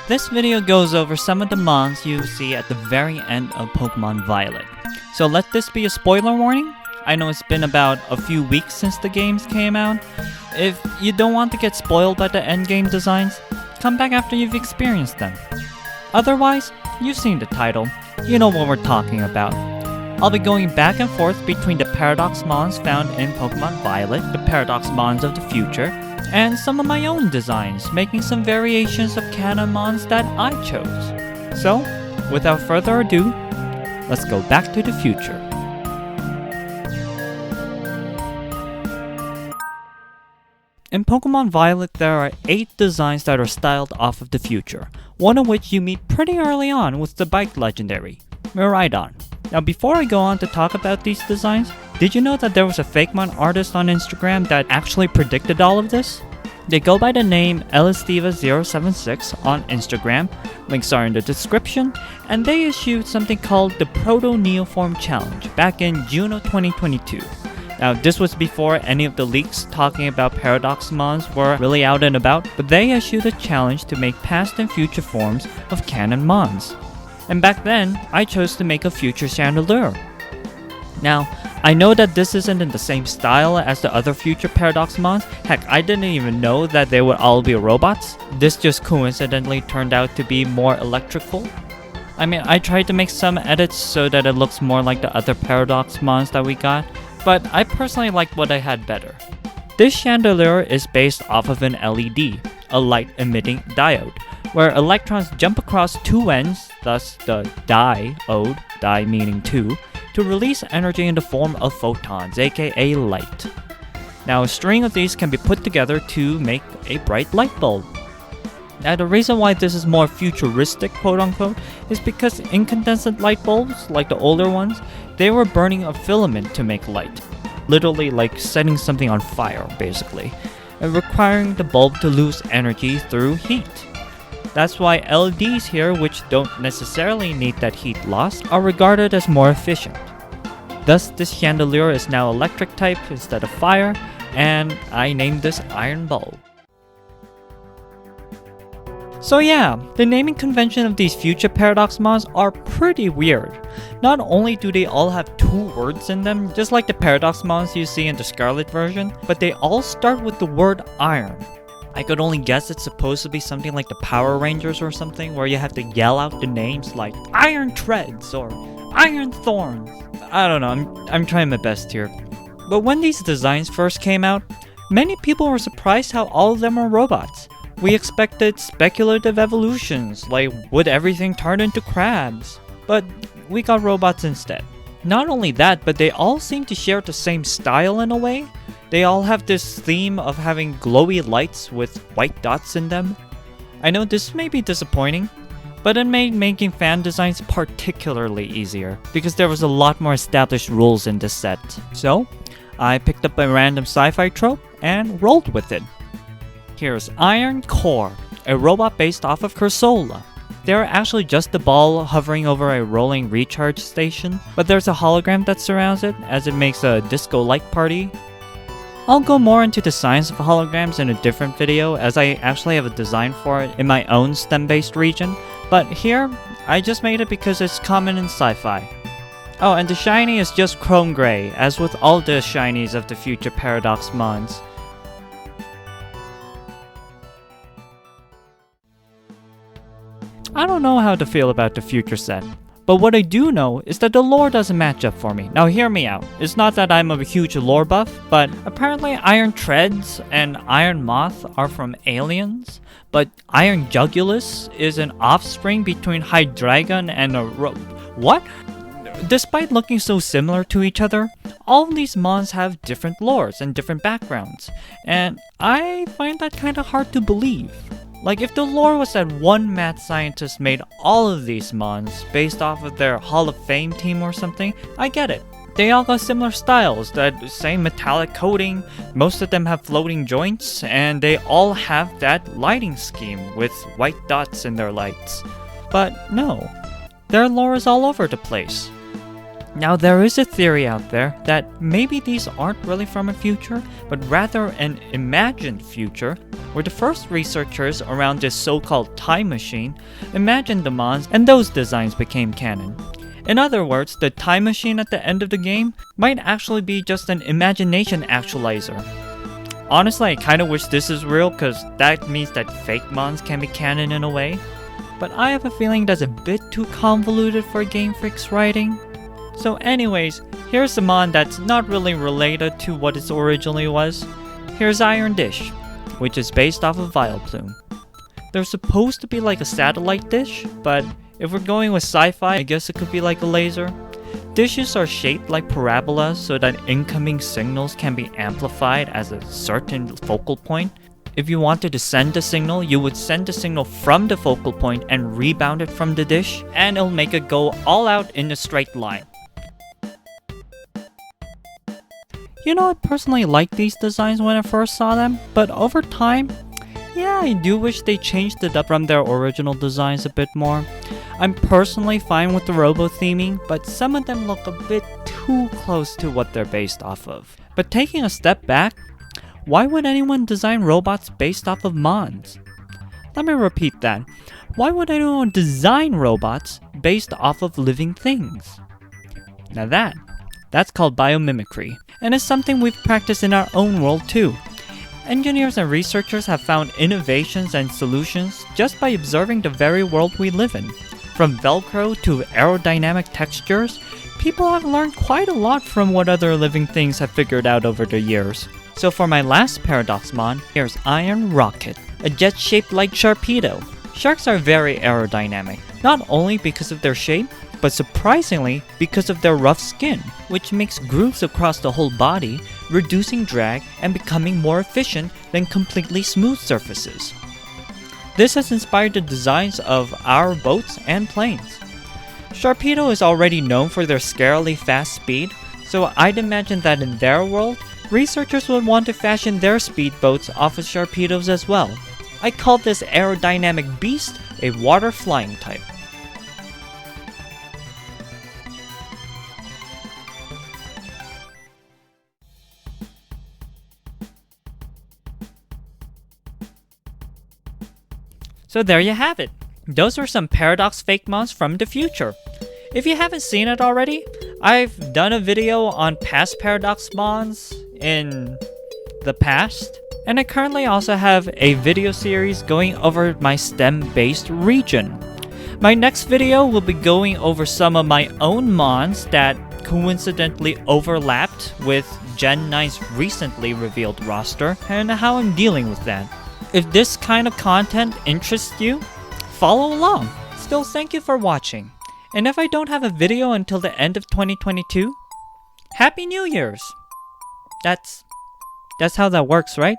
This video goes over some of the mons you see at the very end of Pokemon Violet. So let this be a spoiler warning. I know it's been about a few weeks since the games came out. If you don't want to get spoiled by the endgame designs, come back after you've experienced them. Otherwise, you've seen the title, you know what we're talking about. I'll be going back and forth between the Paradox Mons found in Pokemon Violet, the Paradox Mons of the future, and some of my own designs, making some variations of canon mons that I chose. So, without further ado, let's go back to the future. In Pokemon Violet, there are 8 designs that are styled off of the future, one of which you meet pretty early on with the bike legendary, Miraidon. Now before I go on to talk about these designs, did you know that there was a Fakemon artist on Instagram that actually predicted all of this? They go by the name Elistiva076 on Instagram, links are in the description, and they issued something called the Proto Neoform Challenge back in June of 2022. Now this was before any of the leaks talking about Paradox Mons were really out and about, but they issued a challenge to make past and future forms of canon Mons. And back then, I chose to make a future Chandelure. Now, I know that this isn't in the same style as the other future Paradox Mons. Heck, I didn't even know that they would all be robots. This just coincidentally turned out to be more electrical. I mean, I tried to make some edits so that it looks more like the other Paradox Mons that we got, but I personally liked what I had better. This Chandelure is based off of an LED, a light-emitting diode, where electrons jump across two ends, thus the diode, di meaning two, to release energy in the form of photons, aka light. Now a string of these can be put together to make a bright light bulb. Now the reason why this is more futuristic, quote unquote, is because incandescent light bulbs, like the older ones, they were burning a filament to make light. Literally like setting something on fire, basically, and requiring the bulb to lose energy through heat. That's why LEDs here, which don't necessarily need that heat loss, are regarded as more efficient. Thus, this Chandelure is now electric type instead of fire, and I named this Iron Bulb. So yeah, the naming convention of these future Paradox Mons are pretty weird. Not only do they all have 2 words in them, just like the Paradox Mons you see in the Scarlet version, but they all start with the word Iron. I could only guess it's supposed to be something like the Power Rangers or something, where you have to yell out the names like Iron Treads or Iron Thorns. I don't know, I'm trying my best here. But when these designs first came out, many people were surprised how all of them are robots. We expected speculative evolutions, like would everything turn into crabs? But we got robots instead. Not only that, but they all seem to share the same style in a way. They all have this theme of having glowy lights with white dots in them. I know this may be disappointing, but it made making fan designs particularly easier, because there was a lot more established rules in this set. So, I picked up a random sci-fi trope and rolled with it. Here's Iron Core, a robot based off of Cursola. They are actually just a ball hovering over a rolling recharge station, but there's a hologram that surrounds it, as it makes a disco-like party. I'll go more into the science of holograms in a different video, as I actually have a design for it in my own STEM-based region, but here, I just made it because it's common in sci-fi. Oh, and the shiny is just chrome gray, as with all the shinies of the future Paradox Mons. I don't know how to feel about the future set, but what I do know is that the lore doesn't match up for me. Now hear me out, it's not that I'm a huge lore buff, but apparently Iron Treads and Iron Moth are from aliens, but Iron Jugulus is an offspring between Hydreigon and a what? Despite looking so similar to each other, all of these mons have different lores and different backgrounds, and I find that kinda hard to believe. Like, if the lore was that one mad scientist made all of these mons based off of their Hall of Fame team or something, I get it. They all got similar styles, that same metallic coating, most of them have floating joints, and they all have that lighting scheme with white dots in their lights. But no, their lore is all over the place. Now there is a theory out there that maybe these aren't really from a future, but rather an imagined future, where the first researchers around this so-called time machine imagined the Mons and those designs became canon. In other words, the time machine at the end of the game might actually be just an imagination actualizer. Honestly, I kinda wish this is real, cause that means that fake Mons can be canon in a way. But I have a feeling that's a bit too convoluted for Game Freak's writing. So anyways, here's the Mon that's not really related to what it originally was. Here's Iron Dish, which is based off of Vileplume. They're supposed to be like a satellite dish, but if we're going with sci-fi, I guess it could be like a laser. Dishes are shaped like parabolas so that incoming signals can be amplified as a certain focal point. If you wanted to send a signal, you would send the signal from the focal point and rebound it from the dish, and it'll make it go all out in a straight line. You know, I personally liked these designs when I first saw them, but over time, yeah, I do wish they changed it up from their original designs a bit more. I'm personally fine with the robo theming, but some of them look a bit too close to what they're based off of. But taking a step back, why would anyone design robots based off of Mons? Let me repeat that. Why would anyone design robots based off of living things? Now that's called biomimicry, and it's something we've practiced in our own world too. Engineers and researchers have found innovations and solutions just by observing the very world we live in. From Velcro to aerodynamic textures, people have learned quite a lot from what other living things have figured out over the years. So for my last Paradox Mon, here's Iron Rocket, a jet shaped like Sharpedo. Sharks are very aerodynamic, not only because of their shape, but surprisingly because of their rough skin, which makes grooves across the whole body, reducing drag and becoming more efficient than completely smooth surfaces. This has inspired the designs of our boats and planes. Sharpedo is already known for their scarily fast speed, so I'd imagine that in their world, researchers would want to fashion their speedboats off of Sharpedos as well. I call this aerodynamic beast a water flying type. So there you have it. Those are some Paradox fake Mons from the future. If you haven't seen it already, I've done a video on past Paradox Mons in the past, and I currently also have a video series going over my STEM-based region. My next video will be going over some of my own Mons that coincidentally overlapped with Gen 9's recently revealed roster, and how I'm dealing with that. If this kind of content interests you, follow along. Still, thank you for watching. And if I don't have a video until the end of 2022, Happy New Year's! That's how that works, right?